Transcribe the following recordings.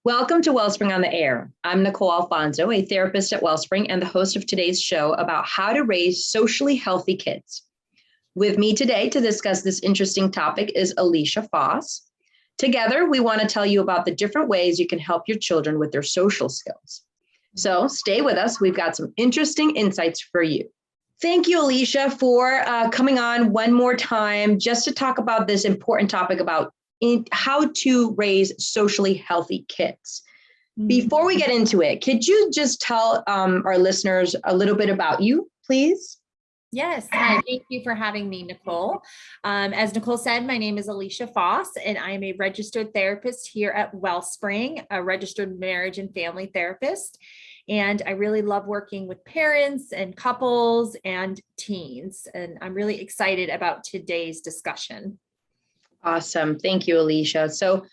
Welcome to Wellspring on the Air. I'm Nicole Alfonso, a therapist at Wellspring and the host of today's show about how to raise socially healthy kids. With me today to discuss this interesting topic is Alicia Foss. Together, we want to tell you about the different ways you can help your children with their social skills. So stay with us. We've got some interesting insights for you. Thank you, Alicia, for coming on one more time just to talk about this important topic about how to raise socially healthy kids. Before we get into it, could you just tell our listeners a little bit about you, please? Yes. Hi. Thank you for having me, Nicole. As Nicole said, my name is Alicia Foss, and I am a registered therapist here at Wellspring, a registered marriage and family therapist. And I really love working with parents and couples and teens. And I'm really excited about today's discussion. Awesome. Thank you, Alicia. So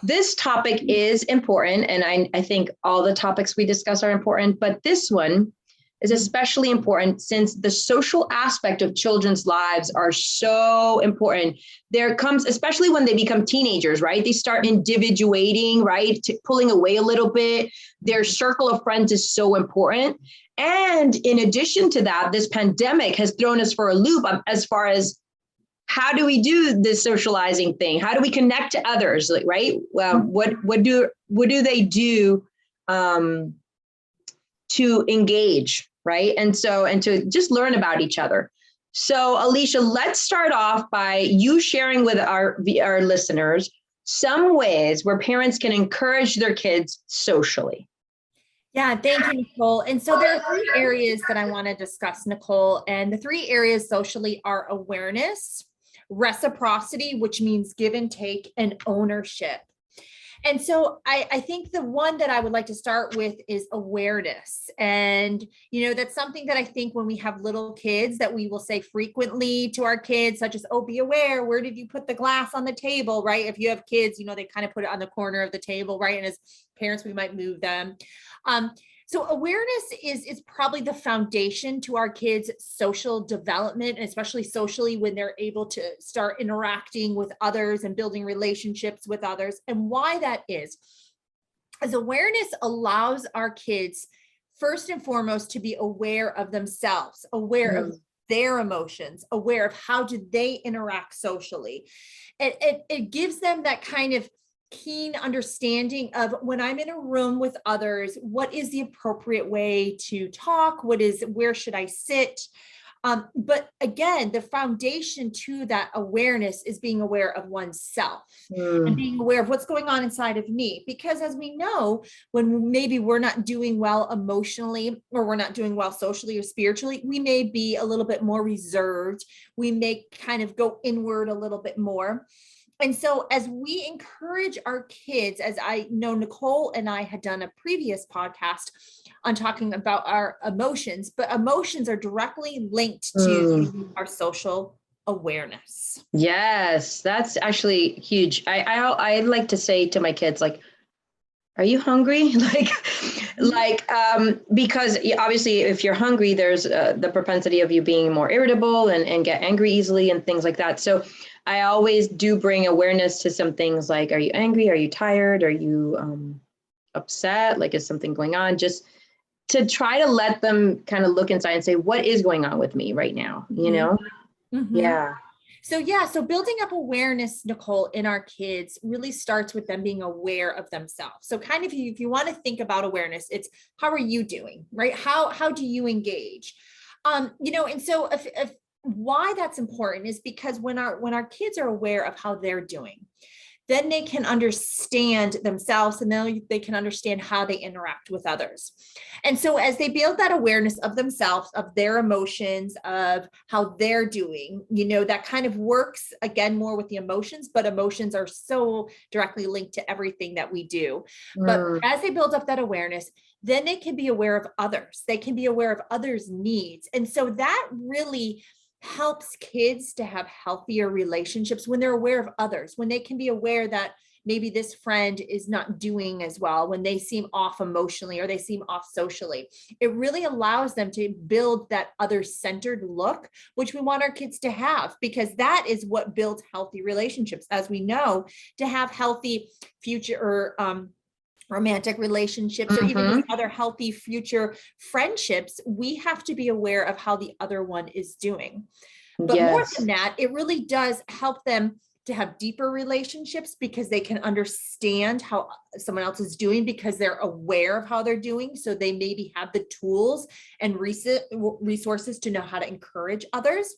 this topic is important, and I think all the topics we discuss are important, but this one is especially important since the social aspect of children's lives are so important. There comes, especially when they become teenagers, right? They start individuating, right? Pulling away a little bit. Their circle of friends is so important. And in addition to that, this pandemic has thrown us for a loop as far as how do we do this socializing thing? How do we connect to others? Like, right? Well, what do they do to engage, right? And to just learn about each other. So, Alicia, let's start off by you sharing with our listeners some ways where parents can encourage their kids socially. Yeah, thank you, Nicole. And so there are three areas that I want to discuss, Nicole. And the three areas socially are awareness, reciprocity, which means give and take, and ownership. And so I think the one that I would like to start with is awareness. And, that's something that I think when we have little kids that we will say frequently to our kids, such as, oh, be aware, where did you put the glass on the table, right? If you have kids, they kind of put it on the corner of the table, right? And as parents, we might move them. So awareness is probably the foundation to our kids' social development, and especially socially when they're able to start interacting with others and building relationships with others. And why that is awareness allows our kids, first and foremost, to be aware of themselves, aware of their emotions, aware of how do they interact socially. It gives them that kind of keen understanding of when I'm in a room with others, what is the appropriate way to talk? Where should I sit? But again, the foundation to that awareness is being aware of oneself and being aware of what's going on inside of me. Because as we know, when maybe we're not doing well emotionally, or we're not doing well socially or spiritually, we may be a little bit more reserved. We may kind of go inward a little bit more. And so as we encourage our kids, as I know Nicole and I had done a previous podcast on talking about our emotions, but emotions are directly linked to our social awareness. Yes, that's actually huge. I like to say to my kids, like, are you hungry? Because obviously if you're hungry, there's the propensity of you being more irritable and get angry easily and things like that. So I always do bring awareness to some things like, are you angry? Are you tired? Are you upset? Like, is something going on? Just to try to let them kind of look inside and say, what is going on with me right now? Yeah. So building up awareness, Nicole, in our kids really starts with them being aware of themselves. So kind of if you want to think about awareness, it's how are you doing, right? How do you engage? And so if why that's important is because when our kids are aware of how they're doing, then they can understand themselves, and then they can understand how they interact with others. And so as they build that awareness of themselves, of their emotions, of how they're doing, that kind of works again more with the emotions, but emotions are so directly linked to everything that we do. But as they build up that awareness, then they can be aware of others. They can be aware of others' needs. And so that really helps kids to have healthier relationships when they're aware of others, when they can be aware that maybe this friend is not doing as well, when they seem off emotionally or they seem off socially. It really allows them to build that other-centered look, which we want our kids to have, because that is what builds healthy relationships. As we know, to have healthy future or romantic relationships, or even just other healthy future friendships, we have to be aware of how the other one is doing. But more than that, it really does help them to have deeper relationships because they can understand how someone else is doing because they're aware of how they're doing. So they maybe have the tools and resources to know how to encourage others.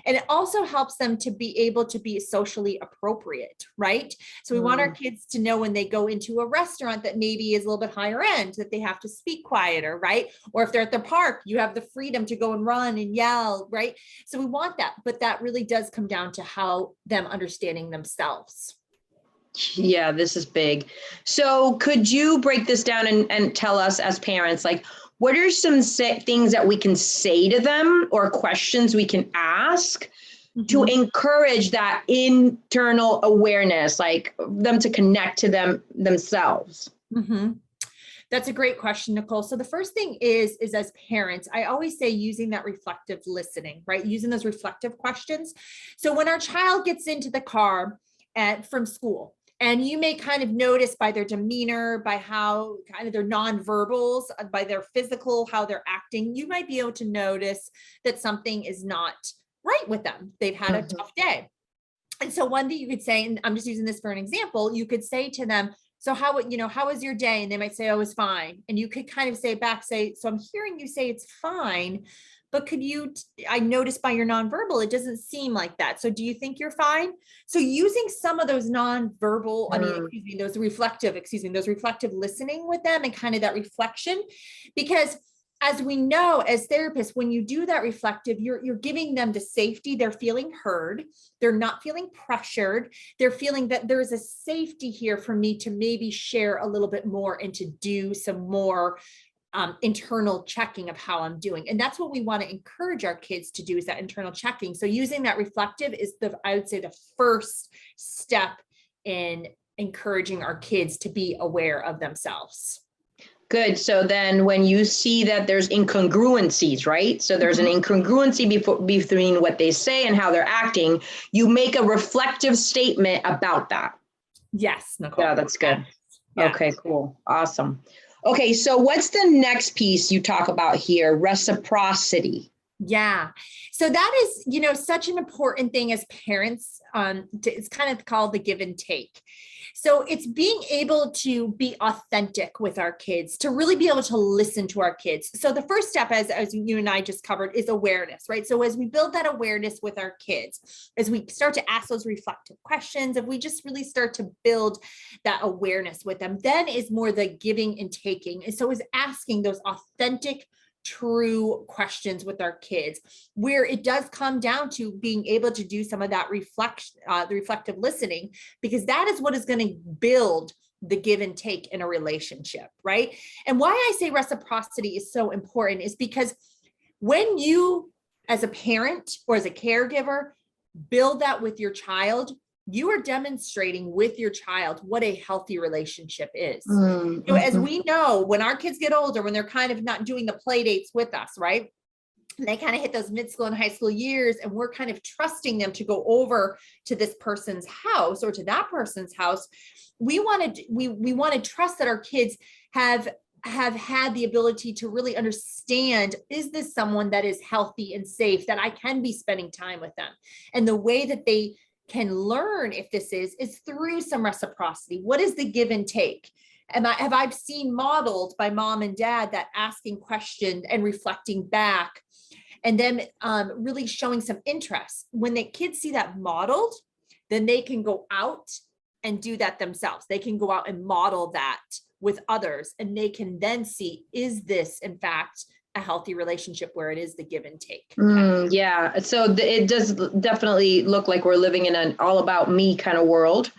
And it also helps them to be able to be socially appropriate, right? So we want our kids to know when they go into a restaurant that maybe is a little bit higher end, that they have to speak quieter, right? Or if they're at the park, you have the freedom to go and run and yell, right? So we want that, but that really does come down to how them understanding themselves. Yeah, this is big. So could you break this down and tell us as parents, like, what are some things that we can say to them or questions we can ask to encourage that internal awareness, like them to connect to themselves? That's a great question, Nicole. So the first thing is as parents, I always say using that reflective listening, right? Using those reflective questions. So when our child gets into the car from school, and you may kind of notice by their demeanor, by how kind of their nonverbals, by their physical, how they're acting, you might be able to notice that something is not right with them. They've had a tough day. And so one thing you could say, and I'm just using this for an example, you could say to them, so how was your day? And they might say, oh, it was fine. And you could kind of say back, so I'm hearing you say it's fine, but I noticed by your nonverbal, it doesn't seem like that. So do you think you're fine? So using some of those nonverbal, those reflective listening with them and kind of that reflection, because as we know, as therapists, when you do that reflective, you're giving them the safety. They're feeling heard. They're not feeling pressured. They're feeling that there's a safety here for me to maybe share a little bit more and to do some more internal checking of how I'm doing. And that's what we want to encourage our kids to do, is that internal checking. So using that reflective is I would say the first step in encouraging our kids to be aware of themselves. Good. So then when you see that there's incongruencies, right? So there's an incongruency between what they say and how they're acting, you make a reflective statement about that. Yes, Nicole. Yeah, that's good. Yeah. Okay, cool. Awesome. Okay, so what's the next piece you talk about here? Reciprocity. Yeah. So that is, such an important thing as parents. It's kind of called the give and take. So it's being able to be authentic with our kids, to really be able to listen to our kids. So the first step, as you and I just covered, is awareness, right? So as we build that awareness with our kids, as we start to ask those reflective questions, if we just really start to build that awareness with them, then is more the giving and taking. And so is asking those authentic, true questions with our kids, where it does come down to being able to do some of that the reflective listening, because that is what is going to build the give and take in a relationship, right? And why I say reciprocity is so important is because when you, as a parent or as a caregiver, build that with your child, you are demonstrating with your child what a healthy relationship is. So as we know, when our kids get older, when they're kind of not doing the play dates with us, right? And they kind of hit those mid-school and high school years, and we're kind of trusting them to go over to this person's house or to that person's house. We want to trust that our kids have had the ability to really understand, is this someone that is healthy and safe, that I can be spending time with them? And the way that they can learn if this is through some reciprocity. What is the give and take? Have I seen modeled by mom and dad that asking questions and reflecting back, and then really showing some interest? When the kids see that modeled, then they can go out and do that themselves. They can go out and model that with others, and they can then see, is this in fact a healthy relationship where it is the give and take? Yeah. So it does definitely look like we're living in an all about me kind of world.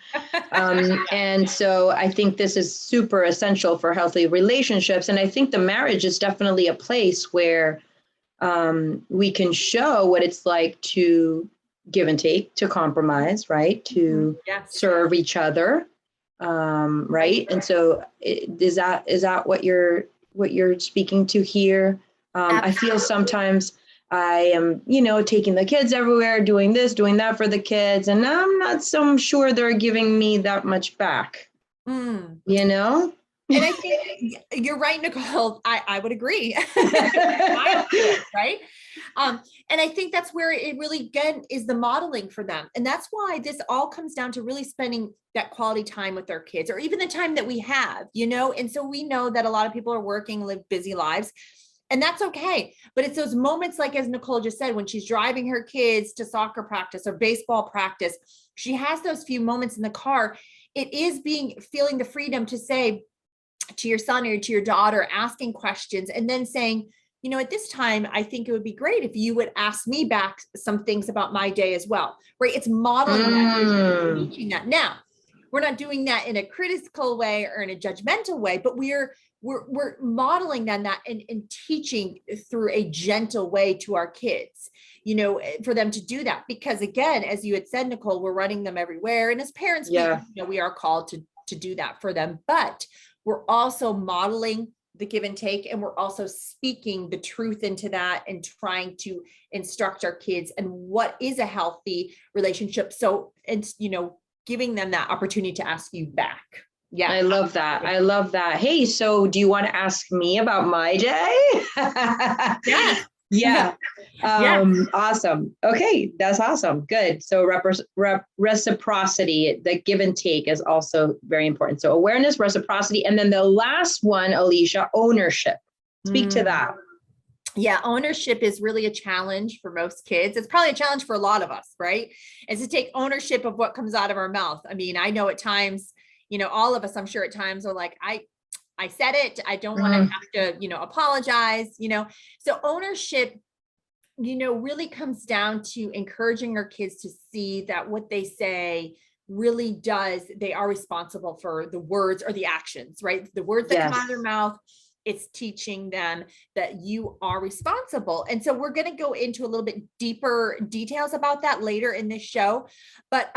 And so I think this is super essential for healthy relationships. And I think the marriage is definitely a place where we can show what it's like to give and take, to compromise, right? To serve each other. Right. And so is that what you're speaking to here? I feel sometimes I am, taking the kids everywhere, doing this, doing that for the kids, and I'm not so sure they're giving me that much back, And I think you're right, Nicole. I would agree. I do it, right? And I think that's where it really, again, is the modeling for them. And that's why this all comes down to really spending that quality time with their kids, or even the time that we have, and so we know that a lot of people are working, live busy lives, and that's okay. But it's those moments, like as Nicole just said, when she's driving her kids to soccer practice or baseball practice, she has those few moments in the car. It is feeling the freedom to say to your son or to your daughter, asking questions, and then saying, at this time, I think it would be great if you would ask me back some things about my day as well, right? It's modeling that, teaching that. Now, we're not doing that in a critical way or in a judgmental way, but we're modeling that and teaching through a gentle way to our kids, for them to do that. Because again, as you had said, Nicole, we're running them everywhere. And as parents, we are called to do that for them, but we're also modeling the give and take. And we're also speaking the truth into that and trying to instruct our kids and what is a healthy relationship. So, and, giving them that opportunity to ask you back. Yeah. I love that. I love that. Hey, so do you want to ask me about my day? Yeah. Yeah. Awesome. Okay. That's awesome. Good. So reciprocity, the give and take is also very important. So awareness, reciprocity, and then the last one, Alicia, ownership. Speak to that. Yeah, ownership is really a challenge for most kids. It's probably a challenge for a lot of us, right? Is to take ownership of what comes out of our mouth. I mean, I know at times, all of us, I'm sure at times are like, I said it. I don't want to have to, apologize, So ownership, really comes down to encouraging our kids to see that what they say really they are responsible for the words or the actions, right? The words that come out of their mouth. It's teaching them that you are responsible. And so we're going to go into a little bit deeper details about that later in this show. But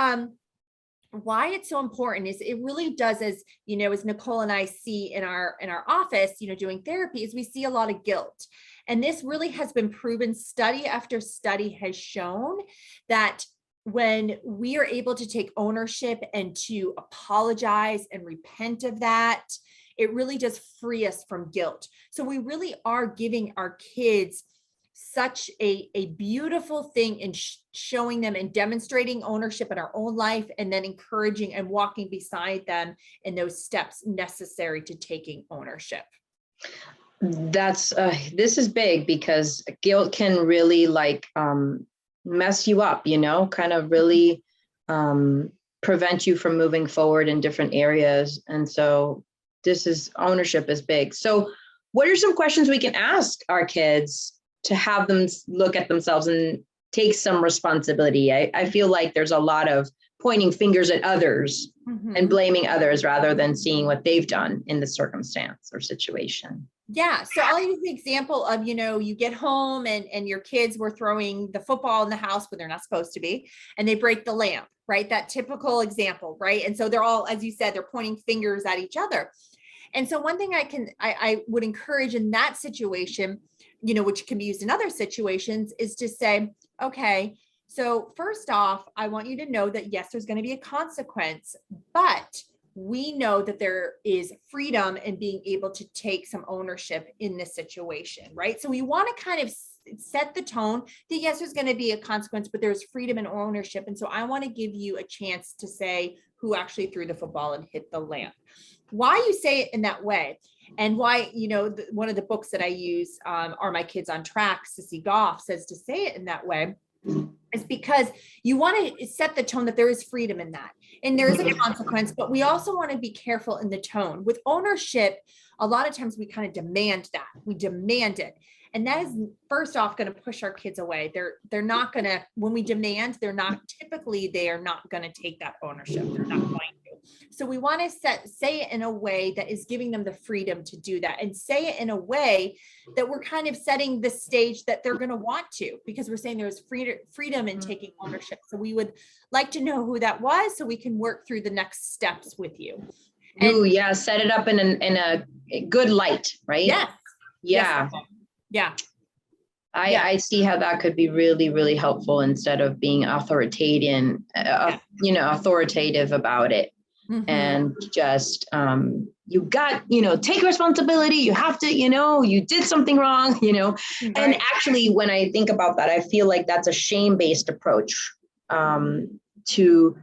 why it's so important is it really does, as Nicole and I see in our office, doing therapy, is we see a lot of guilt. And this really has been proven. Study after study has shown that when we are able to take ownership and to apologize and repent of that, it really does free us from guilt. So we really are giving our kids such a beautiful thing in showing them and demonstrating ownership in our own life, and then encouraging and walking beside them in those steps necessary to taking ownership. That's this is big, because guilt can really mess you up, kind of really prevent you from moving forward in different areas. And so ownership is big. So what are some questions we can ask our kids to have them look at themselves and take some responsibility? I feel like there's a lot of pointing fingers at others and blaming others rather than seeing what they've done in the circumstance or situation. Yeah. So I'll use the example of, you get home and your kids were throwing the football in the house when they're not supposed to be, and they break the lamp, right? That typical example, right? And so they're all, as you said, they're pointing fingers at each other. And so one thing I would encourage in that situation, which can be used in other situations, is to say, okay, so first off, I want you to know that yes, there's going to be a consequence, but we know that there is freedom in being able to take some ownership in this situation, right? So we want to kind of set the tone that yes, there's going to be a consequence, but there's freedom and ownership. And so I want to give you a chance to say who actually threw the football and hit the lamp. Why you say it in that way, and why, one of the books that I use, Are My Kids on Track? Sissy Goff says to say it in that way, is because you want to set the tone that there is freedom in that. And there is a consequence, but we also want to be careful in the tone. With ownership, a lot of times we kind of demand that. We demand it. And that is, first off, going to push our kids away. They're not going to, when we demand, they are not going to take that ownership. They're not going to. So we want to say it in a way that is giving them the freedom to do that, and say it in a way that we're kind of setting the stage that they're going to want to, because we're saying there's freedom in taking ownership. So we would like to know who that was so we can work through the next steps with you. Yeah. Set it up in a good light, right? Yes. Yeah. Yes. Yeah. I see how that could be really, really helpful instead of being authoritative about it. and just, you got, take responsibility. You have to, you did something wrong, Right. and actually when I think about that, I feel like that's a shame-based approach, to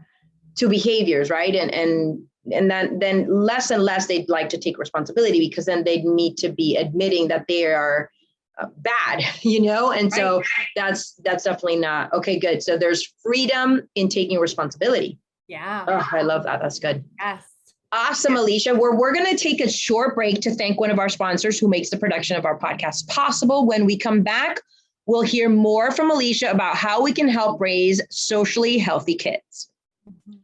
behaviors, right? And then less and less they'd like to take responsibility, because then they'd need to be admitting that they are bad, and so that's definitely not okay. Good. So there's freedom in taking responsibility. Yeah. Oh, I love that. That's good. Yes. Awesome, Alicia. We're going to take a short break to thank one of our sponsors who makes the production of our podcast possible. When we come back, we'll hear more from Alicia about how we can help raise socially healthy kids.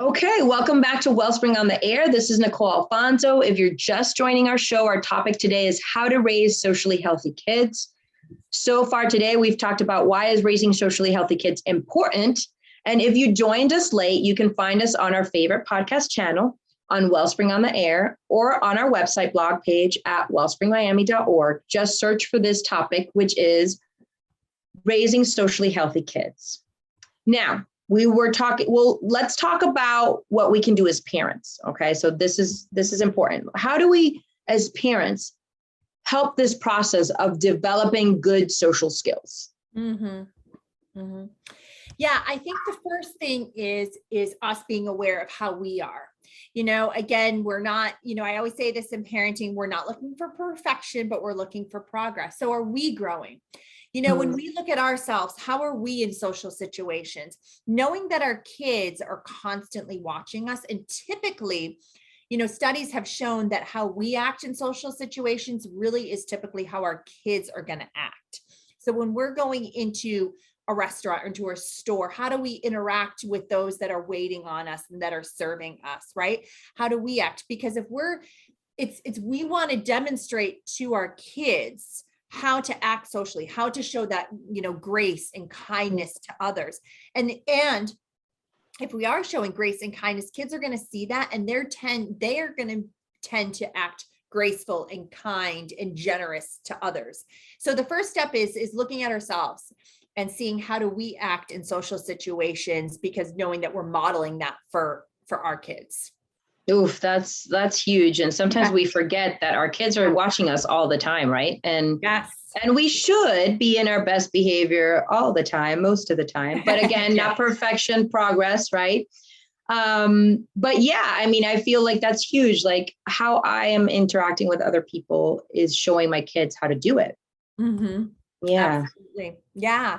Okay, welcome back to Wellspring on the Air. This is Nicole Alfonso. If you're just joining our show, our topic today is how to raise socially healthy kids. So far today, we've talked about why is raising socially healthy kids important. And if you joined us late, you can find us on our favorite podcast channel, on Wellspring on the Air, or on our website blog page at wellspringmiami.org. Just search for this topic, which is raising socially healthy kids. Now, let's talk about what we can do as parents. Okay, so this is important. How do we, as parents, help this process of developing good social skills? Yeah, I think the first thing is us being aware of how we are. Again, we're not, I always say this in parenting, we're not looking for perfection, but we're looking for progress. So are we growing? When we look at ourselves, how are we in social situations? Knowing that our kids are constantly watching us, and typically, studies have shown that how we act in social situations really is typically how our kids are going to act. So when we're going into a restaurant or into a store, how do we interact with those that are waiting on us and that are serving us, right? How do we act? Because if we want to demonstrate to our kids how to act socially, how to show that, grace and kindness to others. And if we are showing grace and kindness, kids are going to see that, and they are going to tend to act graceful and kind and generous to others. So the first step is looking at ourselves and seeing how do we act in social situations, because knowing that we're modeling that for our kids. Oof, that's huge. And sometimes we forget that our kids are watching us all the time, right? And yes. And we should be in our best behavior all the time, most of the time. But again, not perfection, progress, right? But yeah, I feel like that's huge. Like how I am interacting with other people is showing my kids how to do it. Yeah. Absolutely. Yeah.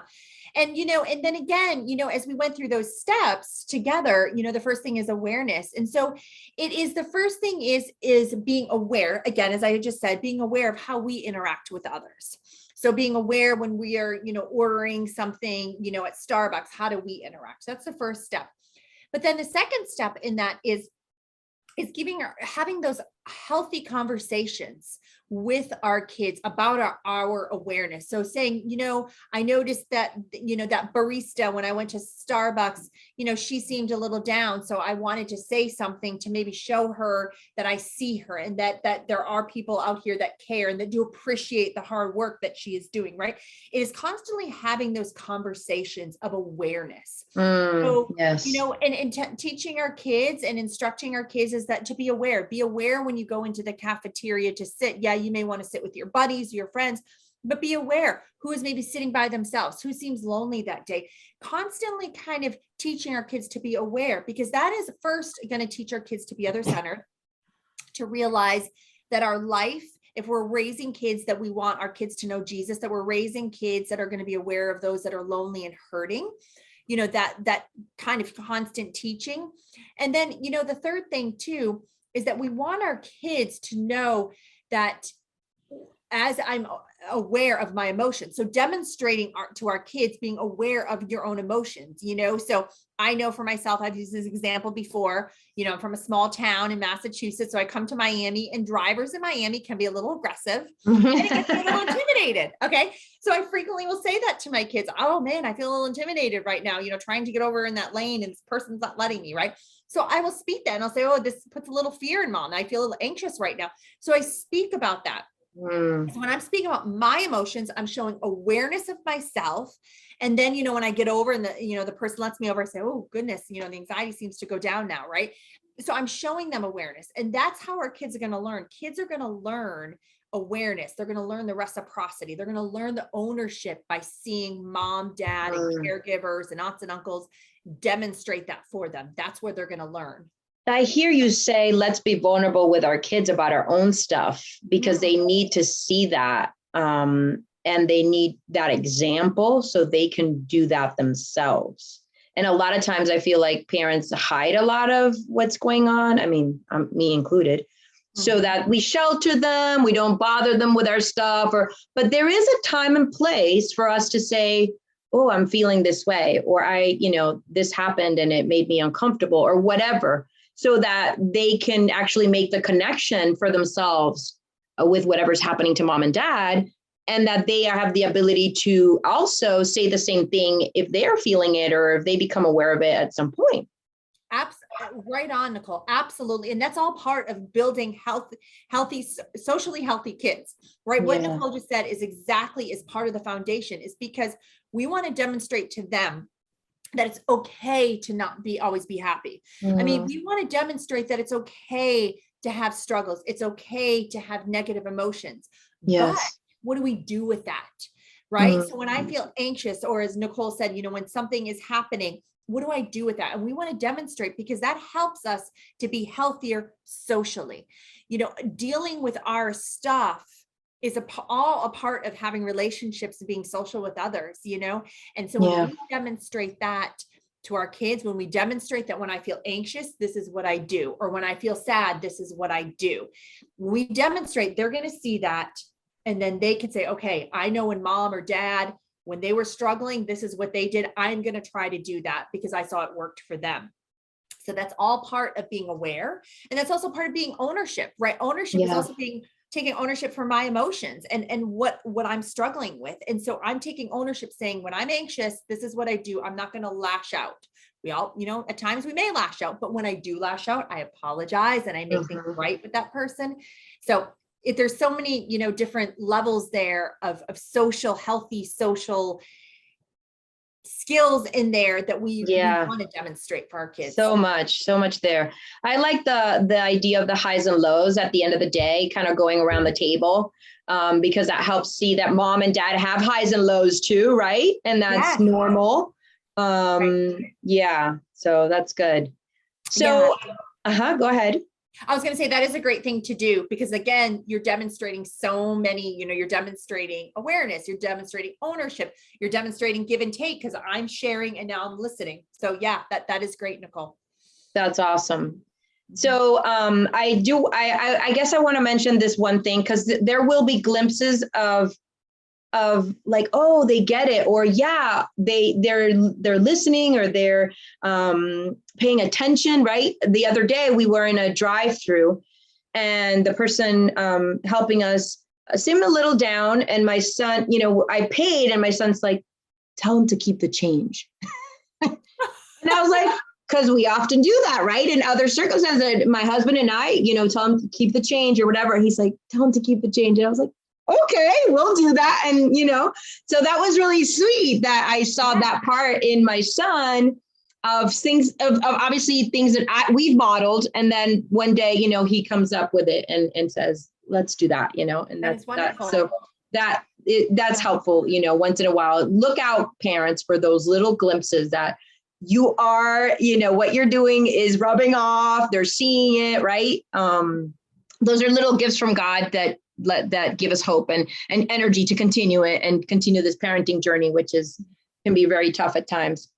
And, and then again, as we went through those steps together, the first thing is awareness. And so the first thing is being aware, again, as I just said, being aware of how we interact with others. So being aware when we are, ordering something, at Starbucks, how do we interact? That's the first step. But then the second step in that is having those healthy conversations with our kids about our awareness. So saying, I noticed that, that barista, when I went to Starbucks, she seemed a little down. So I wanted to say something to maybe show her that I see her, and that there are people out here that care and that do appreciate the hard work that she is doing, right? It is constantly having those conversations of awareness. So, yes. and teaching our kids and instructing our kids is that to be aware when you go into the cafeteria to sit. Yeah, you may want to sit with your buddies, your friends, but be aware who is maybe sitting by themselves, who seems lonely that day. Constantly kind of teaching our kids to be aware, because that is first going to teach our kids to be other-centered, to realize that our life, if we're raising kids that we want our kids to know Jesus, that we're raising kids that are going to be aware of those that are lonely and hurting, that kind of constant teaching. And then, the third thing too, is that we want our kids to know that as I'm aware of my emotions, so demonstrating to our kids being aware of your own emotions, so I know for myself, I've used this example before, I'm from a small town in Massachusetts. So I come to Miami, and drivers in Miami can be a little aggressive and it can be a little intimidated. Okay. So I frequently will say that to my kids. Oh man, I feel a little intimidated right now, trying to get over in that lane and this person's not letting me, right? So I will speak that and I'll say, oh, this puts a little fear in mom. I feel a little anxious right now. So I speak about that. So when I'm speaking about my emotions, I'm showing awareness of myself. And then, when I get over and the person lets me over, I say, oh goodness, the anxiety seems to go down now. Right. So I'm showing them awareness, and that's how our kids are going to learn. Kids are going to learn awareness. They're going to learn the reciprocity. They're going to learn the ownership by seeing mom, dad, and caregivers and aunts and uncles demonstrate that for them. That's where they're going to learn. I hear you say, let's be vulnerable with our kids about our own stuff, because they need to see that. And they need that example so they can do that themselves. And a lot of times I feel like parents hide a lot of what's going on. I mean, me included, so that we shelter them, we don't bother them with our stuff, but there is a time and place for us to say, oh, I'm feeling this way, or this happened and it made me uncomfortable, or whatever, so that they can actually make the connection for themselves with whatever's happening to mom and dad, and that they have the ability to also say the same thing if they're feeling it, or if they become aware of it at some point. Right on, Nicole. Absolutely. And that's all part of building healthy, socially healthy kids, right? What Nicole just said is part of the foundation, is because we want to demonstrate to them that it's okay to not always be happy. I mean, we want to demonstrate that it's okay to have struggles. It's okay to have negative emotions. Yes. But what do we do with that? Right? So when I feel anxious, or as Nicole said, when something is happening, what do I do with that? And we want to demonstrate, because that helps us to be healthier socially. Dealing with our stuff is all a part of having relationships and being social with others, And so when we demonstrate that to our kids, when we demonstrate that when I feel anxious, this is what I do, or when I feel sad, this is what I do. When we demonstrate, they're going to see that. And then they can say, okay, I know when mom or dad, when they were struggling, this is what they did. I'm going to try to do that because I saw it worked for them. So that's all part of being aware. And that's also part of being ownership, right? Ownership is also taking ownership for my emotions and what I'm struggling with. And so I'm taking ownership, saying, when I'm anxious, this is what I do. I'm not going to lash out. We all, at times we may lash out, but when I do lash out, I apologize and I make things right with that person. So if there's so many, different levels there of healthy social skills in there that we want to demonstrate for our kids. So much there. I like the idea of the highs and lows at the end of the day, kind of going around the table, because that helps see that mom and dad have highs and lows too, right? And that's normal. So that's good. So, go ahead. I was going to say that is a great thing to do, because again, you're demonstrating so many, you're demonstrating awareness, you're demonstrating ownership, you're demonstrating give and take, because I'm sharing and now I'm listening. So that is great, Nicole. That's awesome. So I guess I want to mention this one thing, because there will be glimpses of like, oh, they get it, or they're listening, or they're paying attention, right? The other day we were in a drive-through, and the person helping us seemed a little down, and my son, I paid, and my son's like, tell him to keep the change. And I was like, because we often do that, right? In other circumstances, my husband and I, tell him to keep the change or whatever. He's like, tell him to keep the change. And I was like, okay, we'll do that. And, so that was really sweet that I saw that part in my son of things, of obviously things that we've modeled. And then one day, he comes up with it and says, let's do that, and that's wonderful. So that's helpful, once in a while. Look out, parents, for those little glimpses that you are, what you're doing is rubbing off. They're seeing it, right? Those are little gifts from God that give us hope and energy to continue it and continue this parenting journey, which can be very tough at times.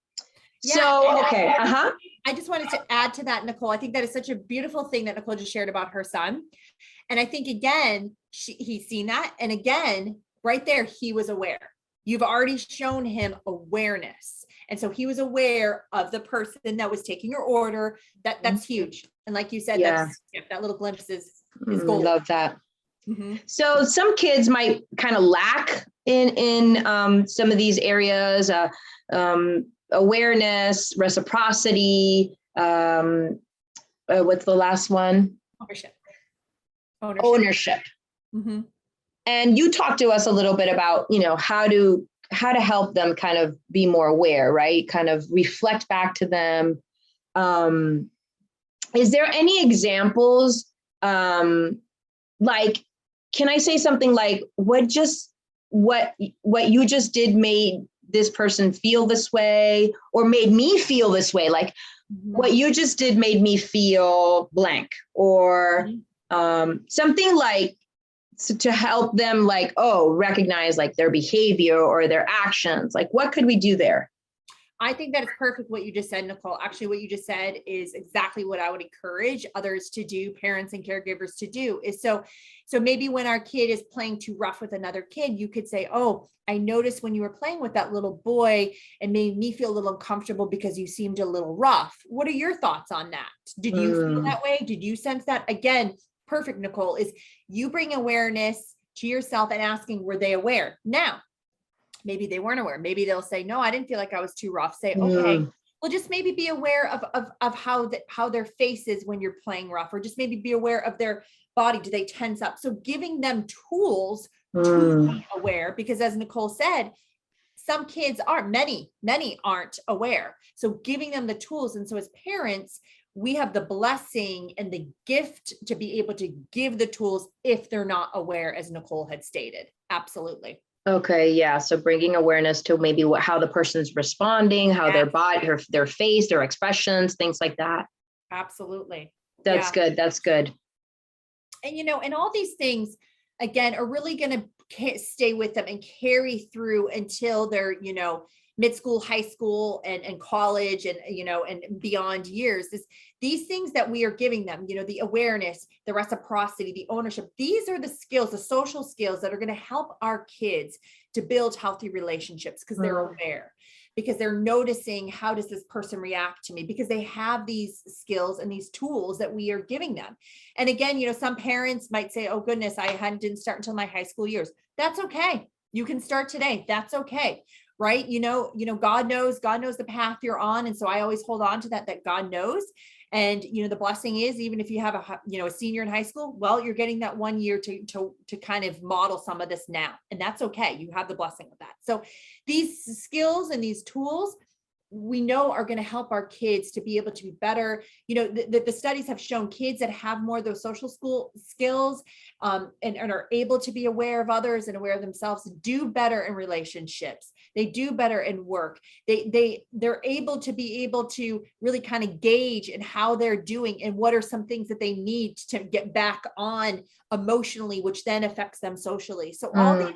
Okay. I just wanted to add to that, Nicole. I think that is such a beautiful thing that Nicole just shared about her son. And I think, again, he's seen that. And again, right there, he was aware. You've already shown him awareness. And so he was aware of the person that was taking your order. That's huge. And like you said, that little glimpse is gold. Love that. So some kids might kind of lack in some of these areas, awareness, reciprocity. What's the last one? Ownership. And you talked to us a little bit about, how to help them kind of be more aware, right? Kind of reflect back to them. is there any examples? Like, can I say something like, what you just did made this person feel this way, or made me feel this way? Like, what you just did made me feel blank, or something like, to help them, like, recognize like their behavior or their actions. Like, what could we do there? I think that is perfect what you just said, Nicole. Actually, what you just said is exactly what I would encourage others to do, parents and caregivers to do, is so maybe when our kid is playing too rough with another kid, you could say, oh, I noticed when you were playing with that little boy, it made me feel a little uncomfortable because you seemed a little rough. What are your thoughts on that? Did you feel that way? Did you sense that? Again, perfect, Nicole, is you bring awareness to yourself and asking, were they aware? Now, maybe they weren't aware. Maybe they'll say, no, I didn't feel like I was too rough. Say, okay, well, just maybe be aware of how their face is when you're playing rough, or just maybe be aware of their body. Do they tense up? So giving them tools to be aware, because as Nicole said, some kids are, many aren't aware. So giving them the tools. And so as parents, we have the blessing and the gift to be able to give the tools if they're not aware, as Nicole had stated. Absolutely. Okay, yeah. So bringing awareness to maybe how the person's responding, how their body, their face, their expressions, things like that. Absolutely. That's good. That's good. And, and all these things, again, are really going to stay with them and carry through until they're, mid-school, high school, and college, and, and beyond years. These things that we are giving them, the awareness, the reciprocity, the ownership, these are the skills, the social skills that are going to help our kids to build healthy relationships, because they're aware, because they're noticing, how does this person react to me? Because they have these skills and these tools that we are giving them. And again, some parents might say, oh goodness, didn't start until my high school years. That's okay. You can start today. That's okay. Right? God knows the path you're on. And so I always hold on to that God knows. And, the blessing is, even if you have a senior in high school, well, you're getting that 1 year to kind of model some of this now. And that's okay. You have the blessing of that. So these skills and these tools, we know, are going to help our kids to be able to be better. The studies have shown kids that have more of those social skills and are able to be aware of others and aware of themselves do better in relationships. They do better in work. They're able to really kind of gauge in how they're doing and what are some things that they need to get back on emotionally, which then affects them socially. So all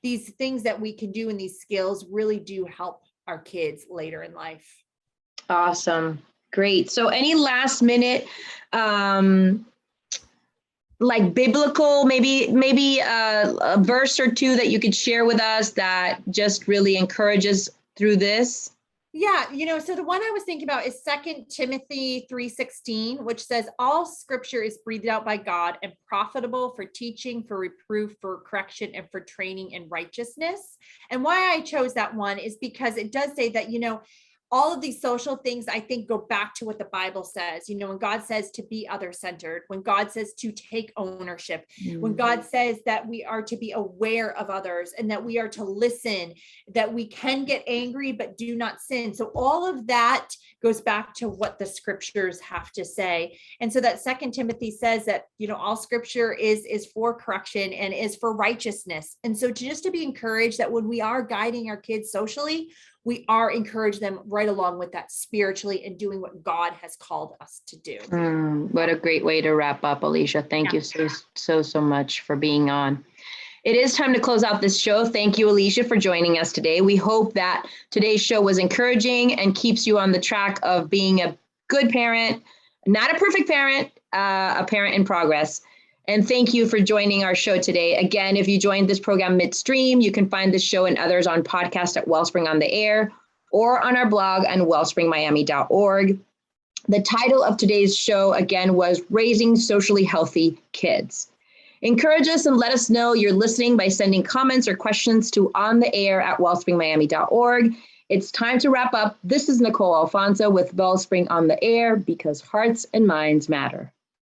these things that we can do in these skills really do help our kids later in life. Awesome. Great. So any last minute, like biblical, maybe a verse or two that you could share with us that just really encourages through this? Yeah, so the one I was thinking about is 2 Timothy 3:16, which says, all scripture is breathed out by God and profitable for teaching, for reproof, for correction, and for training in righteousness. And why I chose that one is because it does say that, all of these social things, I think, go back to what the Bible says. When God says to be other-centered, when God says to take ownership, when God says that we are to be aware of others and that we are to listen, that we can get angry but do not sin. So all of that goes back to what the scriptures have to say. And so that 2 Timothy says that, all scripture is for correction and is for righteousness. And so to be encouraged that when we are guiding our kids socially, we are encouraging them right along with that spiritually and doing what God has called us to do. What a great way to wrap up, Alicia. Thank you so much for being on. It is time to close out this show. Thank you, Alicia, for joining us today. We hope that today's show was encouraging and keeps you on the track of being a good parent, not a perfect parent, a parent in progress. And thank you for joining our show today. Again, if you joined this program midstream, you can find this show and others on podcast at Wellspring on the Air or on our blog on wellspringmiami.org. The title of today's show, again, was Raising Socially Healthy Kids. Encourage us and let us know you're listening by sending comments or questions to ontheair@wellspringmiami.org. It's time to wrap up. This is Nicole Alfonso with Wellspring on the Air, because hearts and minds matter.